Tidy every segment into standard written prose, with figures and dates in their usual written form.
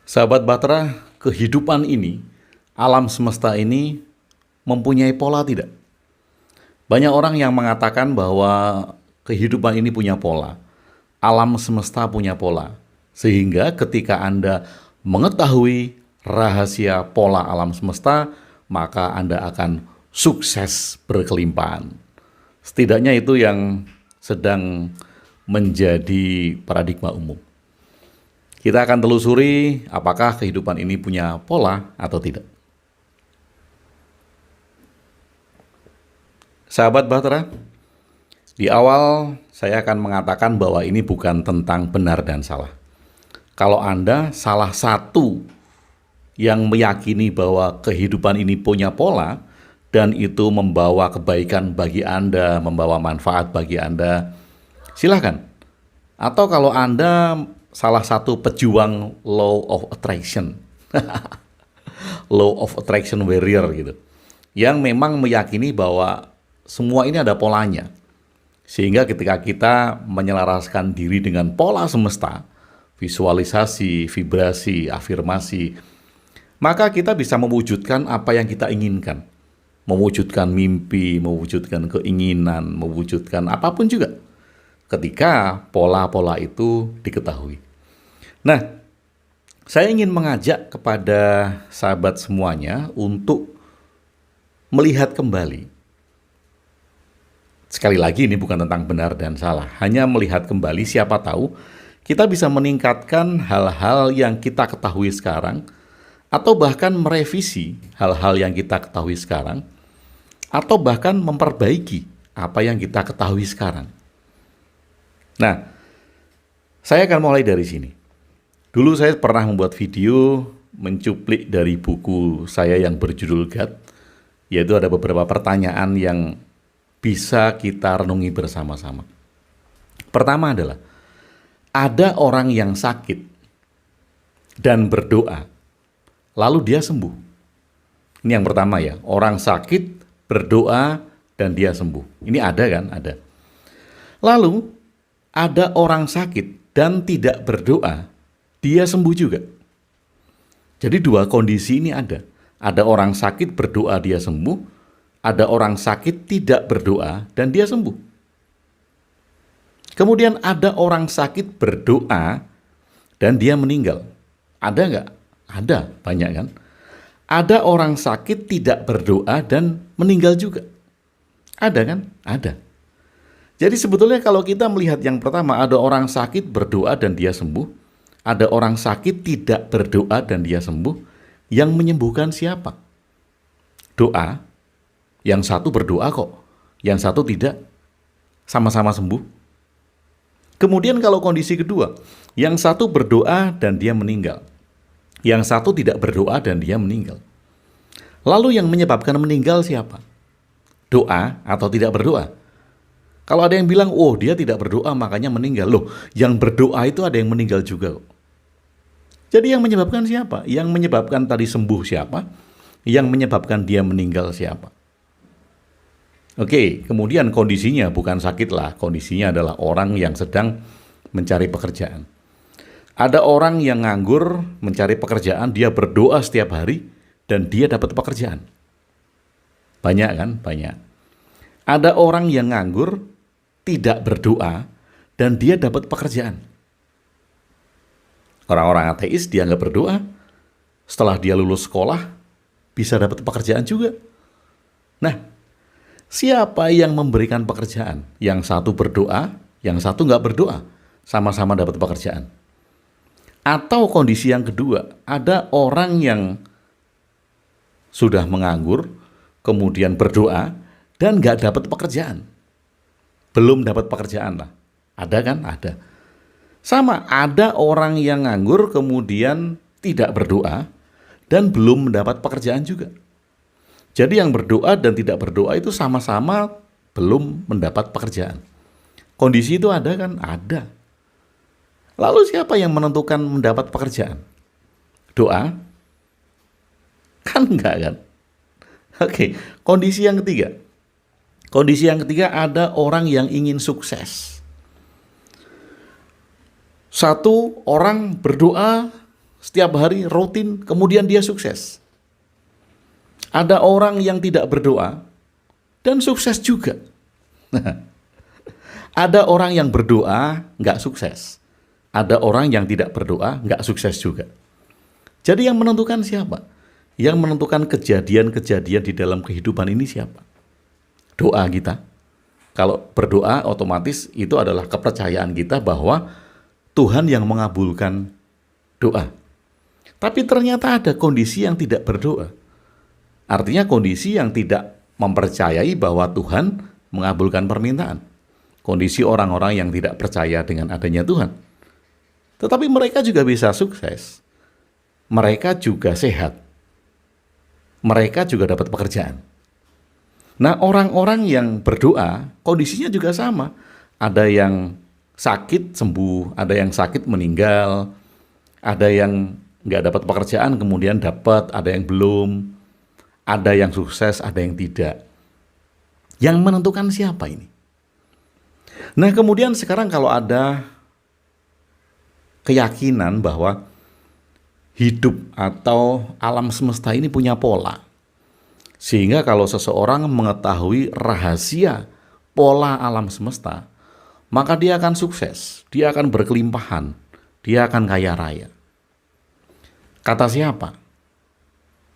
Sahabat Batra, kehidupan ini, alam semesta ini mempunyai pola tidak? Banyak orang yang mengatakan bahwa kehidupan ini punya pola, alam semesta punya pola. Sehingga ketika Anda mengetahui rahasia pola alam semesta, maka Anda akan sukses berkelimpahan. Setidaknya itu yang sedang menjadi paradigma umum. Kita akan telusuri apakah kehidupan ini punya pola atau tidak. Sahabat Bahtera, di awal saya akan mengatakan bahwa ini bukan tentang benar dan salah. Kalau Anda salah satu yang meyakini bahwa kehidupan ini punya pola dan itu membawa kebaikan bagi Anda, membawa manfaat bagi Anda, silakan. Atau kalau Anda salah satu pejuang law of attraction, law of attraction warrior gitu, yang memang meyakini bahwa semua ini ada polanya. Sehingga ketika kita menyelaraskan diri dengan pola semesta, visualisasi, vibrasi, afirmasi, maka kita bisa mewujudkan apa yang kita inginkan. Mewujudkan mimpi, mewujudkan keinginan, mewujudkan apapun juga. Ketika pola-pola itu diketahui. Nah, saya ingin mengajak kepada sahabat semuanya untuk melihat kembali. Sekali lagi ini bukan tentang benar dan salah, hanya melihat kembali, siapa tahu kita bisa meningkatkan hal-hal yang kita ketahui sekarang, atau bahkan merevisi hal-hal yang kita ketahui sekarang, atau bahkan memperbaiki apa yang kita ketahui sekarang. Nah, saya akan mulai dari sini. Dulu saya pernah membuat video mencuplik dari buku saya yang berjudul God, yaitu ada beberapa pertanyaan yang bisa kita renungi bersama-sama. Pertama adalah, ada orang yang sakit dan berdoa, lalu dia sembuh. Ini yang pertama ya, orang sakit, berdoa, dan dia sembuh. Ini ada kan? Ada. Lalu, ada orang sakit dan tidak berdoa, dia sembuh juga. Jadi dua kondisi ini ada. Ada orang sakit berdoa dia sembuh, ada orang sakit tidak berdoa dan dia sembuh. Kemudian ada orang sakit berdoa dan dia meninggal. Ada nggak? Ada, banyak kan? Ada orang sakit tidak berdoa dan meninggal juga. Ada kan? Ada. Jadi sebetulnya kalau kita melihat yang pertama, ada orang sakit berdoa dan dia sembuh, ada orang sakit tidak berdoa dan dia sembuh, yang menyembuhkan siapa? Doa, yang satu berdoa kok, yang satu tidak, sama-sama sembuh. Kemudian kalau kondisi kedua, yang satu berdoa dan dia meninggal, yang satu tidak berdoa dan dia meninggal. Lalu yang menyebabkan meninggal siapa? Doa atau tidak berdoa? Kalau ada yang bilang, oh dia tidak berdoa makanya meninggal. Loh, yang berdoa itu ada yang meninggal juga. Jadi yang menyebabkan siapa? Yang menyebabkan tadi sembuh siapa? Yang menyebabkan dia meninggal siapa? Oke, kemudian kondisinya bukan sakit lah. Kondisinya adalah orang yang sedang mencari pekerjaan. Ada orang yang nganggur mencari pekerjaan, dia berdoa setiap hari dan dia dapat pekerjaan. Banyak kan? Banyak. Ada orang yang nganggur, tidak berdoa, dan dia dapat pekerjaan. Orang-orang ateis dia nggak berdoa, setelah dia lulus sekolah, bisa dapat pekerjaan juga. Nah, siapa yang memberikan pekerjaan? Yang satu berdoa, yang satu nggak berdoa, sama-sama dapat pekerjaan. Atau kondisi yang kedua, ada orang yang sudah menganggur, kemudian berdoa, dan nggak dapat pekerjaan. Belum dapat pekerjaan lah. Ada kan? Ada. Sama, ada orang yang nganggur kemudian tidak berdoa dan belum mendapat pekerjaan juga. Jadi yang berdoa dan tidak berdoa itu sama-sama belum mendapat pekerjaan. Kondisi itu ada kan? Ada. Lalu siapa yang menentukan mendapat pekerjaan? Doa? Kan enggak kan? Oke, kondisi yang ketiga. Kondisi yang ketiga, ada orang yang ingin sukses. Satu orang berdoa setiap hari rutin, kemudian dia sukses. Ada orang yang tidak berdoa dan sukses juga. Ada orang yang berdoa nggak sukses. Ada orang yang tidak berdoa nggak sukses juga. Jadi yang menentukan siapa? Yang menentukan kejadian-kejadian di dalam kehidupan ini siapa? Doa kita. Kalau berdoa otomatis itu adalah kepercayaan kita bahwa Tuhan yang mengabulkan doa. Tapi ternyata ada kondisi yang tidak berdoa. Artinya kondisi yang tidak mempercayai bahwa Tuhan mengabulkan permintaan. Kondisi orang-orang yang tidak percaya dengan adanya Tuhan. Tetapi mereka juga bisa sukses. Mereka juga sehat. Mereka juga dapat pekerjaan. Nah, orang-orang yang berdoa, kondisinya juga sama. Ada yang sakit sembuh, ada yang sakit meninggal, ada yang nggak dapat pekerjaan kemudian dapat, ada yang belum, ada yang sukses, ada yang tidak. Yang menentukan siapa ini? Nah, kemudian sekarang kalau ada keyakinan bahwa hidup atau alam semesta ini punya pola, sehingga kalau seseorang mengetahui rahasia pola alam semesta, maka dia akan sukses, dia akan berkelimpahan, dia akan kaya raya. Kata siapa?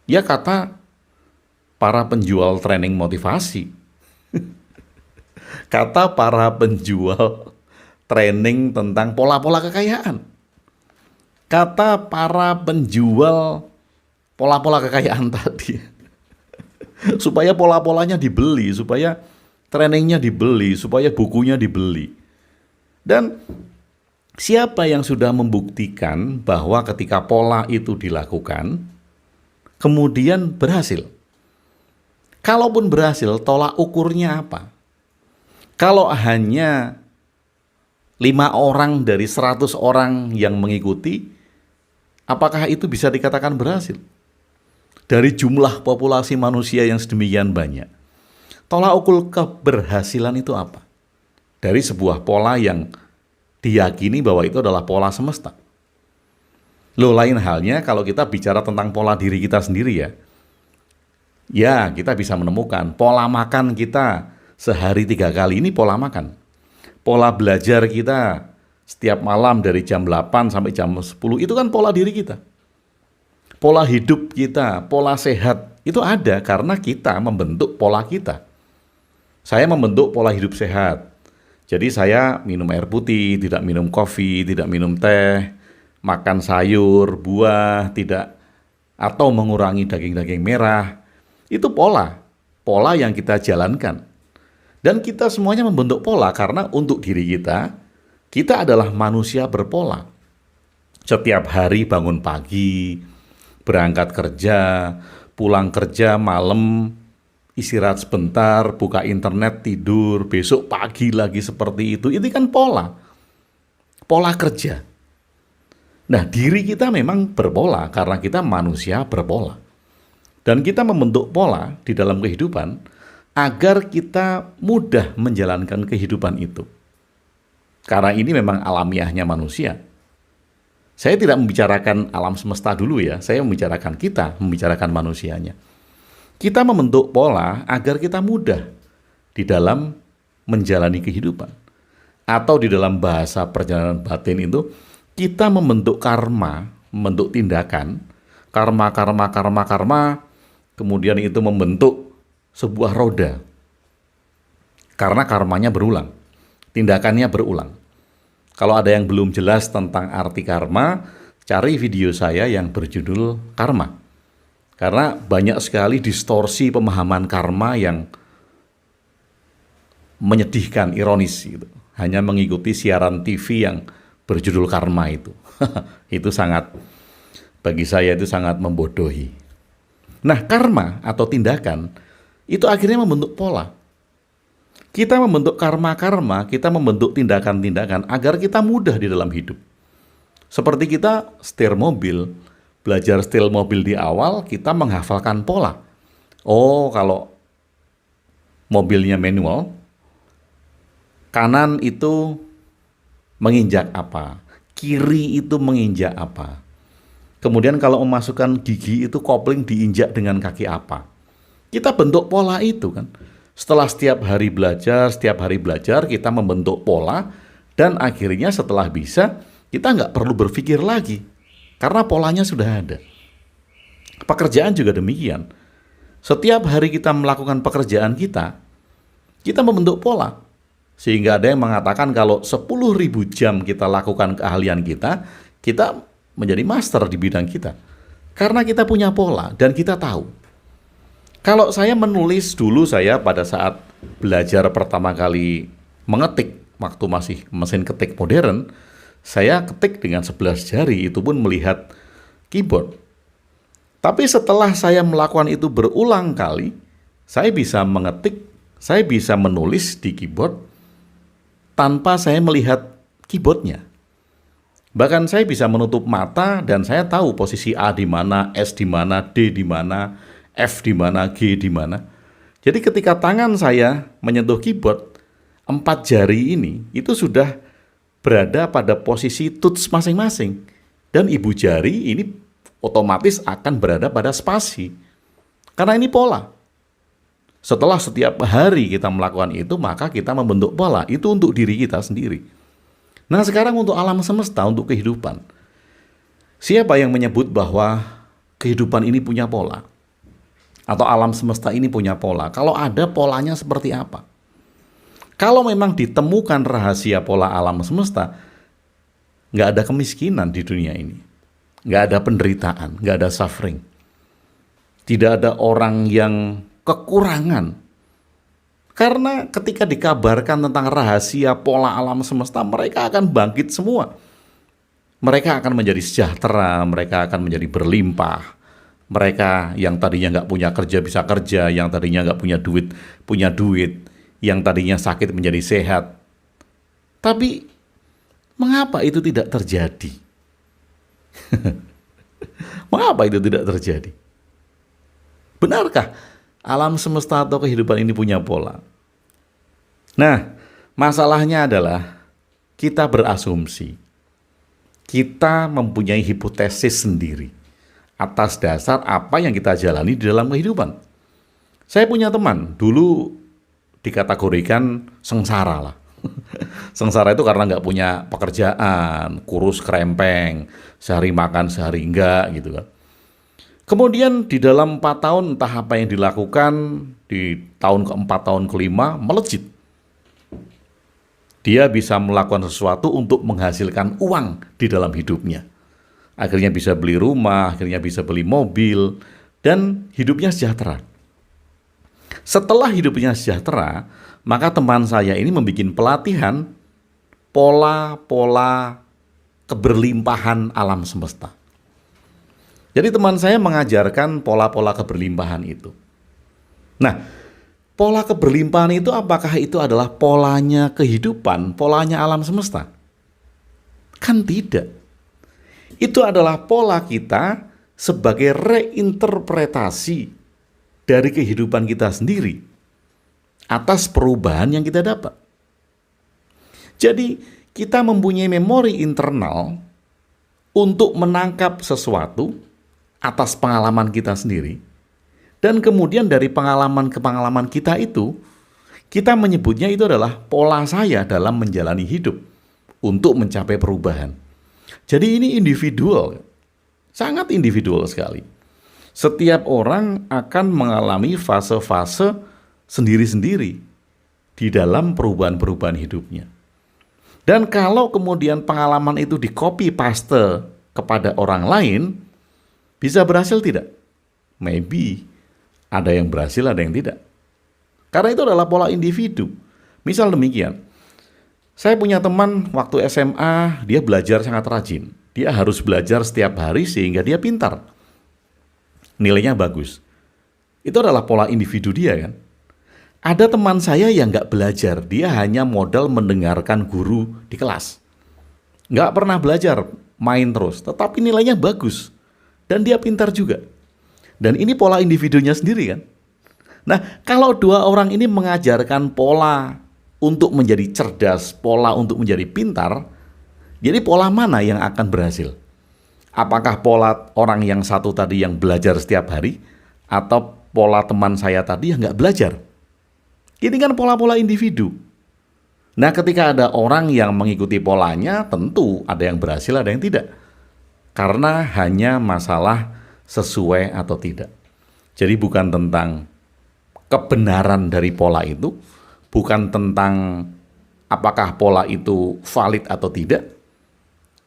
Ya kata para penjual training motivasi. Kata para penjual training tentang pola-pola kekayaan. Kata para penjual pola-pola kekayaan tadi. Supaya pola-polanya dibeli, supaya trainingnya dibeli, supaya bukunya dibeli. Dan siapa yang sudah membuktikan bahwa ketika pola itu dilakukan, kemudian berhasil? Kalaupun berhasil, tolak ukurnya apa? Kalau hanya 5 orang dari 100 orang yang mengikuti, apakah itu bisa dikatakan berhasil? Dari jumlah populasi manusia yang sedemikian banyak, tolak ukur keberhasilan itu apa? Dari sebuah pola yang diyakini bahwa itu adalah pola semesta. Loh, lain halnya kalau kita bicara tentang pola diri kita sendiri ya. Ya, kita bisa menemukan pola makan kita sehari 3 kali ini pola makan. Pola belajar kita setiap malam dari jam 8 sampai jam 10 itu kan pola diri kita. Pola hidup kita, pola sehat, itu ada karena kita membentuk pola kita. Saya membentuk pola hidup sehat. Jadi saya minum air putih, tidak minum kopi, tidak minum teh, makan sayur, buah, tidak, atau mengurangi daging-daging merah. Itu pola yang kita jalankan. Dan kita semuanya membentuk pola karena untuk diri kita adalah manusia berpola. Setiap hari bangun pagi, berangkat kerja, pulang kerja malam, istirahat sebentar, buka internet, tidur, besok pagi lagi seperti itu. Ini kan pola kerja. Nah, diri kita memang berpola karena kita manusia berpola. Dan kita membentuk pola di dalam kehidupan agar kita mudah menjalankan kehidupan itu. Karena ini memang alamiahnya manusia. Saya tidak membicarakan alam semesta dulu ya, saya membicarakan kita, membicarakan manusianya. Kita membentuk pola agar kita mudah di dalam menjalani kehidupan. Atau di dalam bahasa perjalanan batin itu, kita membentuk karma, membentuk tindakan, karma, kemudian itu membentuk sebuah roda. Karena karmanya berulang, tindakannya berulang. Kalau ada yang belum jelas tentang arti karma, cari video saya yang berjudul Karma. Karena banyak sekali distorsi pemahaman karma yang menyedihkan, ironis gitu. Hanya mengikuti siaran TV yang berjudul Karma itu. Itu sangat, bagi saya itu sangat membodohi. Nah, karma atau tindakan itu akhirnya membentuk pola. Kita membentuk karma, kita membentuk tindakan-tindakan agar kita mudah di dalam hidup. Seperti kita setir mobil, belajar setir mobil di awal, kita menghafalkan pola. Oh, kalau mobilnya manual, kanan itu menginjak apa, kiri itu menginjak apa. Kemudian kalau memasukkan gigi itu kopling diinjak dengan kaki apa. Kita bentuk pola itu kan. Setelah setiap hari belajar kita membentuk pola dan akhirnya setelah bisa kita nggak perlu berpikir lagi karena polanya sudah ada. Pekerjaan juga demikian. Setiap hari kita melakukan pekerjaan kita membentuk pola. Sehingga ada yang mengatakan kalau 10.000 jam kita lakukan keahlian kita menjadi master di bidang kita. Karena kita punya pola dan kita tahu. Kalau saya menulis dulu, saya pada saat belajar pertama kali mengetik, waktu masih mesin ketik modern, saya ketik dengan 11 jari, itu pun melihat keyboard. Tapi setelah saya melakukan itu berulang kali, saya bisa mengetik, saya bisa menulis di keyboard tanpa saya melihat keyboardnya. Bahkan saya bisa menutup mata dan saya tahu posisi A di mana, S di mana, D di mana, F di mana, G di mana. Jadi ketika tangan saya menyentuh keyboard, 4 jari ini itu sudah berada pada posisi touch masing-masing. Dan ibu jari ini otomatis akan berada pada spasi. Karena ini pola. Setelah setiap hari kita melakukan itu, maka kita membentuk pola. Itu untuk diri kita sendiri. Nah sekarang untuk alam semesta, untuk kehidupan. Siapa yang menyebut bahwa kehidupan ini punya pola? Atau alam semesta ini punya pola? Kalau ada, polanya seperti apa? Kalau memang ditemukan rahasia pola alam semesta, nggak ada kemiskinan di dunia ini. Nggak ada penderitaan, nggak ada suffering. Tidak ada orang yang kekurangan. Karena ketika dikabarkan tentang rahasia pola alam semesta, mereka akan bangkit semua. Mereka akan menjadi sejahtera, mereka akan menjadi berlimpah. Mereka yang tadinya nggak punya kerja bisa kerja, yang tadinya nggak punya duit, yang tadinya sakit menjadi sehat. Tapi mengapa itu tidak terjadi? Mengapa itu tidak terjadi? Benarkah alam semesta atau kehidupan ini punya pola? Nah, masalahnya adalah kita berasumsi. Kita mempunyai hipotesis sendiri atas dasar apa yang kita jalani di dalam kehidupan. Saya punya teman, dulu dikategorikan sengsara lah. Sengsara itu karena nggak punya pekerjaan, kurus kerempeng, sehari makan sehari enggak gitu kan. Kemudian di dalam 4 tahun entah apa yang dilakukan, di tahun keempat, tahun kelima melejit. Dia bisa melakukan sesuatu untuk menghasilkan uang di dalam hidupnya. Akhirnya bisa beli rumah, akhirnya bisa beli mobil, dan hidupnya sejahtera. Setelah hidupnya sejahtera, maka teman saya ini membuat pelatihan pola-pola keberlimpahan alam semesta. Jadi teman saya mengajarkan pola-pola keberlimpahan itu. Nah, pola keberlimpahan itu apakah itu adalah polanya kehidupan, polanya alam semesta? Kan tidak. Itu adalah pola kita sebagai reinterpretasi dari kehidupan kita sendiri atas perubahan yang kita dapat. Jadi kita mempunyai memori internal untuk menangkap sesuatu atas pengalaman kita sendiri. Dan kemudian dari pengalaman ke pengalaman kita itu, kita menyebutnya itu adalah pola saya dalam menjalani hidup untuk mencapai perubahan. Jadi ini individual, sangat individual sekali. Setiap orang akan mengalami fase-fase sendiri-sendiri di dalam perubahan-perubahan hidupnya. Dan kalau kemudian pengalaman itu di-copy paste kepada orang lain, bisa berhasil tidak? Maybe. Ada yang berhasil, ada yang tidak. Karena itu adalah pola individu. Misal demikian, saya punya teman waktu SMA, dia belajar sangat rajin. Dia harus belajar setiap hari sehingga dia pintar. Nilainya bagus. Itu adalah pola individu dia kan. Ada teman saya yang nggak belajar, dia hanya modal mendengarkan guru di kelas. Nggak pernah belajar, main terus, tetapi nilainya bagus. Dan dia pintar juga. Dan ini pola individunya sendiri kan. Nah, kalau dua orang ini mengajarkan pola untuk menjadi cerdas, pola untuk menjadi pintar, jadi pola mana yang akan berhasil? Apakah pola orang yang satu tadi yang belajar setiap hari, atau pola teman saya tadi yang nggak belajar? Ini kan pola-pola individu. Nah, ketika ada orang yang mengikuti polanya, tentu ada yang berhasil, ada yang tidak. Karena hanya masalah sesuai atau tidak. Jadi bukan tentang kebenaran dari pola itu, bukan tentang apakah pola itu valid atau tidak,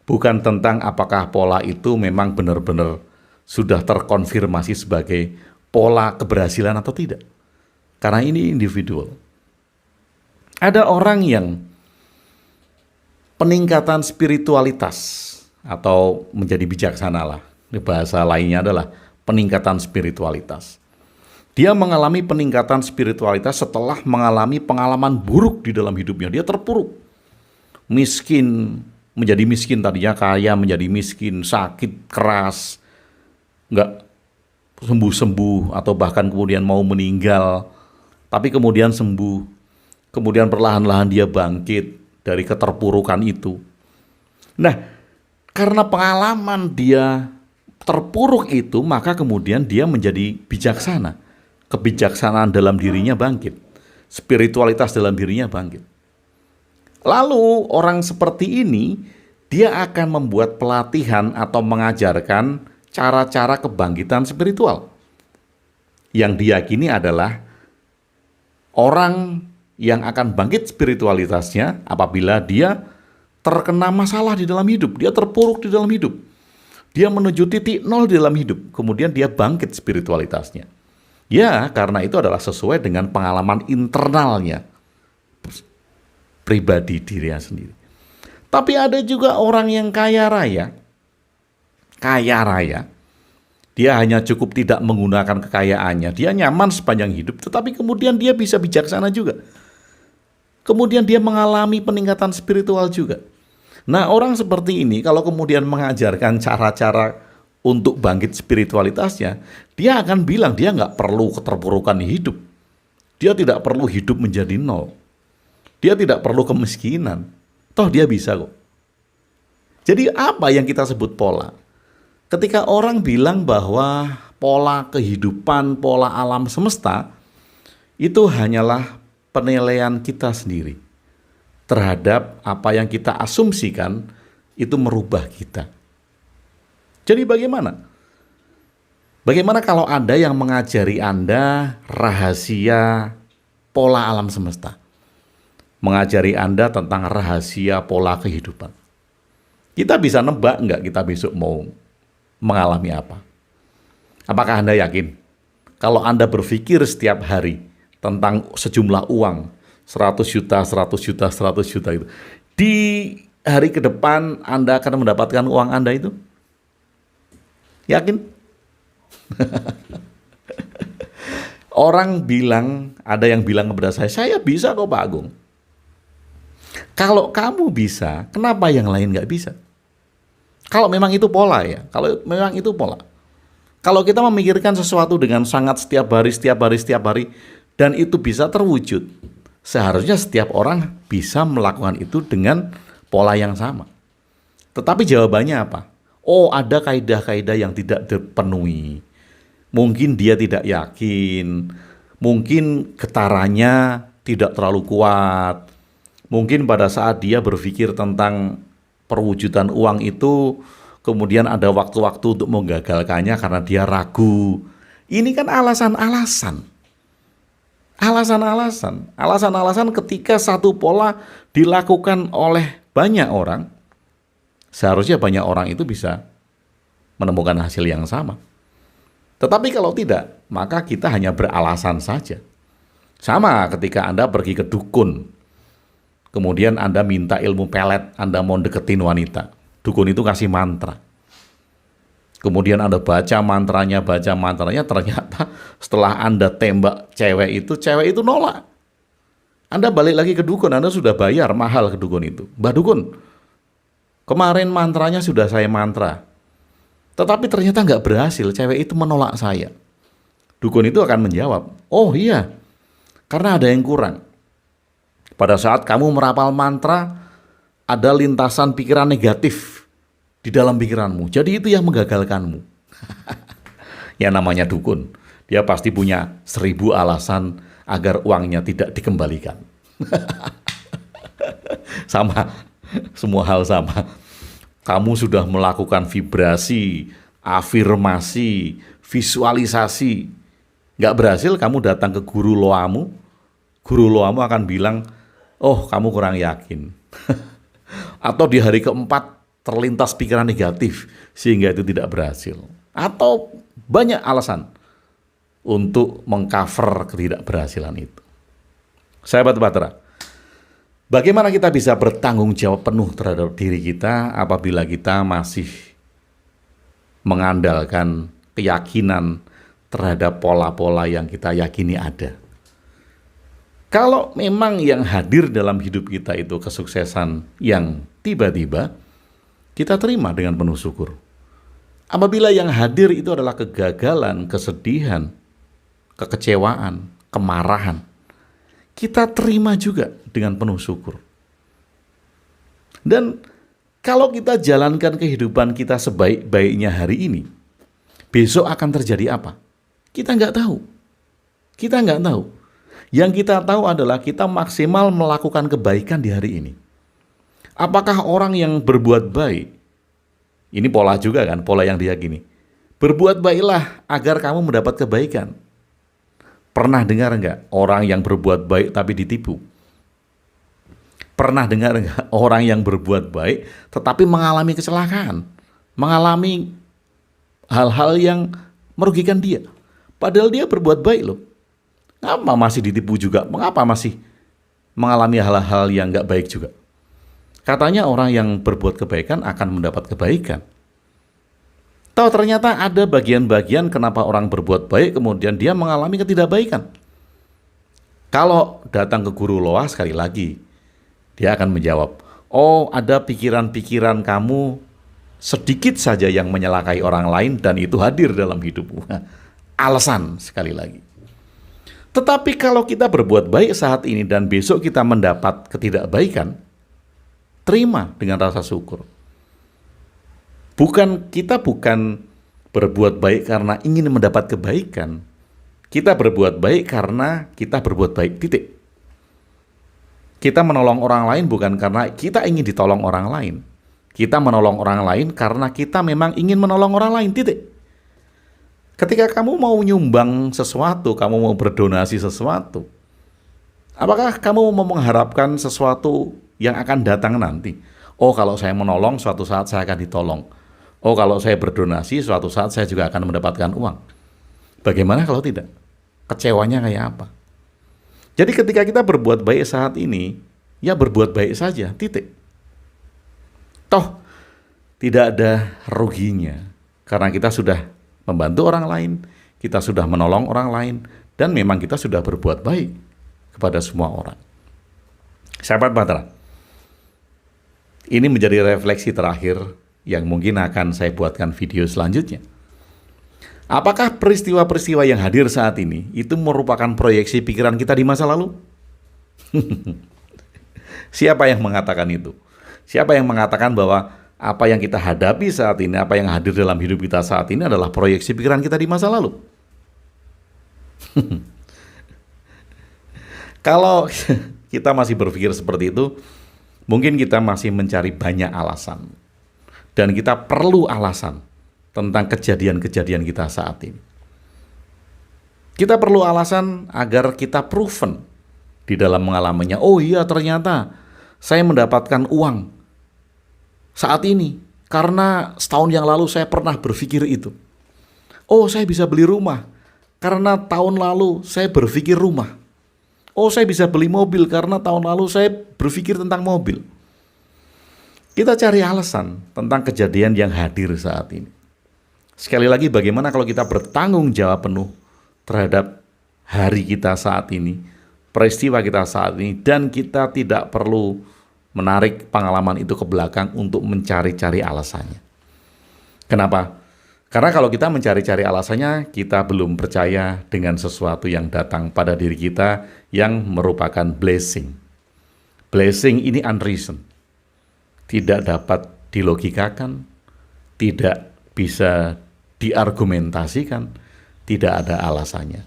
bukan tentang apakah pola itu memang benar-benar sudah terkonfirmasi sebagai pola keberhasilan atau tidak. Karena ini individual. Ada orang yang peningkatan spiritualitas atau menjadi bijaksana lah. Bahasa lainnya adalah peningkatan spiritualitas. Dia mengalami peningkatan spiritualitas setelah mengalami pengalaman buruk di dalam hidupnya. Dia terpuruk. Miskin, menjadi miskin tadinya kaya, menjadi miskin, sakit, keras, nggak sembuh-sembuh, atau bahkan kemudian mau meninggal, tapi kemudian sembuh. Kemudian perlahan-lahan dia bangkit dari keterpurukan itu. Nah, karena pengalaman dia terpuruk itu, maka kemudian dia menjadi bijaksana. Kebijaksanaan dalam dirinya bangkit. Spiritualitas dalam dirinya bangkit. Lalu orang seperti ini, dia akan membuat pelatihan atau mengajarkan cara-cara kebangkitan spiritual. Yang diyakini adalah orang yang akan bangkit spiritualitasnya apabila dia terkena masalah di dalam hidup, dia terpuruk di dalam hidup, dia menuju titik nol di dalam hidup, kemudian dia bangkit spiritualitasnya. Ya, karena itu adalah sesuai dengan pengalaman internalnya, pribadi dirinya sendiri. Tapi ada juga orang yang kaya raya, dia hanya cukup tidak menggunakan kekayaannya, dia nyaman sepanjang hidup, tetapi kemudian dia bisa bijaksana juga. Kemudian dia mengalami peningkatan spiritual juga. Nah, orang seperti ini kalau kemudian mengajarkan cara-cara untuk bangkit spiritualitasnya, dia akan bilang dia nggak perlu keterpurukan hidup. Dia tidak perlu hidup menjadi nol. Dia tidak perlu kemiskinan. Toh dia bisa kok. Jadi apa yang kita sebut pola? Ketika orang bilang bahwa pola kehidupan, pola alam semesta, itu hanyalah penilaian kita sendiri terhadap apa yang kita asumsikan itu merubah kita. Jadi bagaimana? Bagaimana kalau ada yang mengajari Anda rahasia pola alam semesta? Mengajari Anda tentang rahasia pola kehidupan. Kita bisa nebak nggak kita besok mau mengalami apa? Apakah Anda yakin? Kalau Anda berpikir setiap hari tentang sejumlah uang, 100 juta, 100 juta, 100 juta itu, di hari ke depan Anda akan mendapatkan uang Anda itu? Yakin? Orang bilang, ada yang bilang kepada saya bisa kok Pak Agung. Kalau kamu bisa, kenapa yang lain nggak bisa? Kalau memang itu pola ya, kalau memang itu pola. Kalau kita memikirkan sesuatu dengan sangat setiap hari, dan itu bisa terwujud, seharusnya setiap orang bisa melakukan itu dengan pola yang sama. Tetapi jawabannya apa? Oh, ada kaidah-kaidah yang tidak dipenuhi. Mungkin dia tidak yakin, mungkin getarannya tidak terlalu kuat. Mungkin pada saat dia berpikir tentang perwujudan uang itu, kemudian ada waktu-waktu untuk menggagalkannya karena dia ragu. Ini kan alasan-alasan ketika satu pola dilakukan oleh banyak orang, seharusnya banyak orang itu bisa menemukan hasil yang sama. Tetapi kalau tidak, maka kita hanya beralasan saja. Sama ketika Anda pergi ke dukun, kemudian Anda minta ilmu pelet, Anda mau deketin wanita. Dukun itu kasih mantra. Kemudian Anda baca mantranya, ternyata setelah Anda tembak cewek itu nolak. Anda balik lagi ke dukun, Anda sudah bayar mahal ke dukun itu. Mbak dukun, kemarin mantranya sudah saya mantra, tetapi ternyata nggak berhasil, cewek itu menolak saya. Dukun itu akan menjawab, oh iya, karena ada yang kurang. Pada saat kamu merapal mantra, ada lintasan pikiran negatif di dalam pikiranmu. Jadi itu yang menggagalkanmu. Yang namanya dukun, dia pasti punya 1000 alasan agar uangnya tidak dikembalikan. Sama, semua hal sama. Kamu sudah melakukan vibrasi, afirmasi, visualisasi. Nggak berhasil, kamu datang ke guru loamu akan bilang, oh kamu kurang yakin. Atau di hari keempat terlintas pikiran negatif, sehingga itu tidak berhasil. Atau banyak alasan untuk mengcover ketidakberhasilan itu. Sahabat Bahtera, bagaimana kita bisa bertanggung jawab penuh terhadap diri kita apabila kita masih mengandalkan keyakinan terhadap pola-pola yang kita yakini ada? Kalau memang yang hadir dalam hidup kita itu kesuksesan yang tiba-tiba, kita terima dengan penuh syukur. Apabila yang hadir itu adalah kegagalan, kesedihan, kekecewaan, kemarahan, kita terima juga dengan penuh syukur. Dan kalau kita jalankan kehidupan kita sebaik-baiknya hari ini, besok akan terjadi apa? Kita nggak tahu. Kita nggak tahu. Yang kita tahu adalah kita maksimal melakukan kebaikan di hari ini. Apakah orang yang berbuat baik, ini pola juga kan, pola yang diyakini. Berbuat baiklah agar kamu mendapat kebaikan. Pernah dengar enggak orang yang berbuat baik tapi ditipu? Pernah dengar enggak orang yang berbuat baik tetapi mengalami kecelakaan? Mengalami hal-hal yang merugikan dia. Padahal dia berbuat baik loh. Kenapa masih ditipu juga? Mengapa masih mengalami hal-hal yang enggak baik juga? Katanya orang yang berbuat kebaikan akan mendapat kebaikan. Tahu ternyata ada bagian-bagian kenapa orang berbuat baik kemudian dia mengalami ketidakbaikan. Kalau datang ke guru loa sekali lagi, dia akan menjawab, oh ada pikiran-pikiran kamu sedikit saja yang menyelakai orang lain dan itu hadir dalam hidupmu. Alasan sekali lagi. Tetapi kalau kita berbuat baik saat ini dan besok kita mendapat ketidakbaikan, terima dengan rasa syukur. Kita bukan berbuat baik karena ingin mendapat kebaikan. Kita berbuat baik karena kita berbuat baik, titik. Kita menolong orang lain bukan karena kita ingin ditolong orang lain. Kita menolong orang lain karena kita memang ingin menolong orang lain, titik. Ketika kamu mau nyumbang sesuatu, kamu mau berdonasi sesuatu, apakah kamu mau mengharapkan sesuatu yang akan datang nanti? Oh, kalau saya menolong, suatu saat saya akan ditolong. Oh, kalau saya berdonasi, suatu saat saya juga akan mendapatkan uang. Bagaimana kalau tidak? Kecewanya kayak apa? Jadi ketika kita berbuat baik saat ini, ya berbuat baik saja, titik. Toh, tidak ada ruginya. Karena kita sudah membantu orang lain, kita sudah menolong orang lain, dan memang kita sudah berbuat baik kepada semua orang. Sahabat Bahtera, ini menjadi refleksi terakhir yang mungkin akan saya buatkan video selanjutnya. Apakah peristiwa-peristiwa yang hadir saat ini itu merupakan proyeksi pikiran kita di masa lalu? Siapa yang mengatakan itu? Siapa yang mengatakan bahwa apa yang kita hadapi saat ini, apa yang hadir dalam hidup kita saat ini adalah proyeksi pikiran kita di masa lalu? Kalau kita masih berpikir seperti itu, mungkin kita masih mencari banyak alasan. Dan kita perlu alasan tentang kejadian-kejadian kita saat ini. Kita perlu alasan agar kita proven di dalam mengalaminya. Oh iya, ternyata saya mendapatkan uang saat ini karena setahun yang lalu saya pernah berpikir itu. Oh, saya bisa beli rumah karena tahun lalu saya berpikir rumah. Oh, saya bisa beli mobil karena tahun lalu saya berpikir tentang mobil. Kita cari alasan tentang kejadian yang hadir saat ini. Sekali lagi, bagaimana kalau kita bertanggung jawab penuh terhadap hari kita saat ini, peristiwa kita saat ini, dan kita tidak perlu menarik pengalaman itu ke belakang untuk mencari-cari alasannya. Kenapa? Karena kalau kita mencari-cari alasannya, kita belum percaya dengan sesuatu yang datang pada diri kita yang merupakan blessing. Blessing ini unreason. Tidak dapat dilogikakan, tidak bisa diargumentasikan, tidak ada alasannya.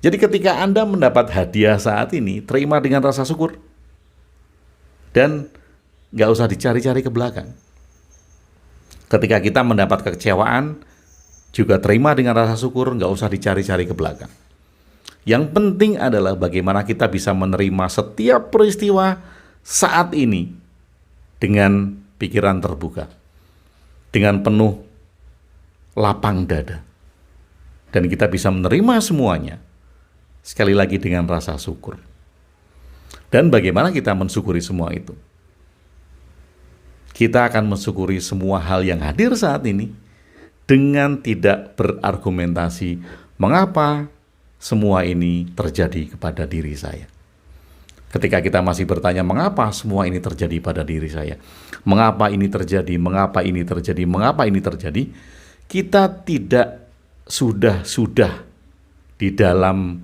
Jadi ketika Anda mendapat hadiah saat ini, terima dengan rasa syukur. Dan nggak usah dicari-cari ke belakang. Ketika kita mendapat kekecewaan, juga terima dengan rasa syukur, nggak usah dicari-cari ke belakang. Yang penting adalah bagaimana kita bisa menerima setiap peristiwa saat ini dengan pikiran terbuka, dengan penuh lapang dada. Dan kita bisa menerima semuanya, sekali lagi dengan rasa syukur. Dan bagaimana kita mensyukuri semua itu? Kita akan mensyukuri semua hal yang hadir saat ini dengan tidak berargumentasi mengapa semua ini terjadi kepada diri saya. Ketika kita masih bertanya mengapa semua ini terjadi pada diri saya, mengapa ini terjadi, mengapa ini terjadi, mengapa ini terjadi, kita tidak sudah di dalam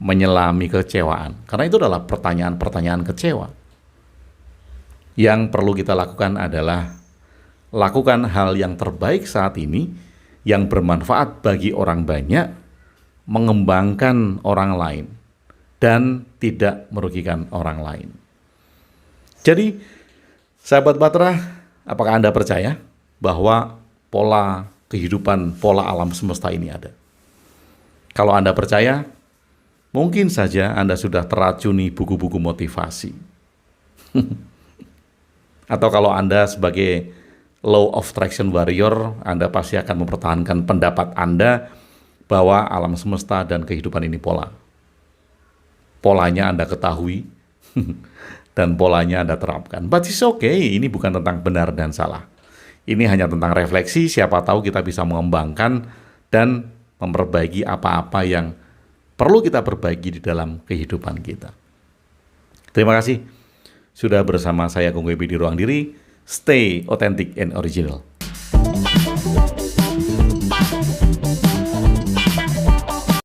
menyelami kekecewaan. Karena itu adalah pertanyaan-pertanyaan kecewa. Yang perlu kita lakukan adalah lakukan hal yang terbaik saat ini, yang bermanfaat bagi orang banyak, mengembangkan orang lain, dan tidak merugikan orang lain. Jadi, sahabat Bahtera, apakah Anda percaya bahwa pola kehidupan, pola alam semesta ini ada? Kalau Anda percaya, mungkin saja Anda sudah teracuni buku-buku motivasi. Atau kalau Anda sebagai Law of Attraction Warrior, Anda pasti akan mempertahankan pendapat Anda bahwa alam semesta dan kehidupan ini pola. Polanya Anda ketahui, dan polanya Anda terapkan. But it's okay, ini bukan tentang benar dan salah. Ini hanya tentang refleksi, siapa tahu kita bisa mengembangkan dan memperbaiki apa-apa yang perlu kita perbaiki di dalam kehidupan kita. Terima kasih sudah bersama saya Kung Webi di Ruang Diri. Stay authentic and original.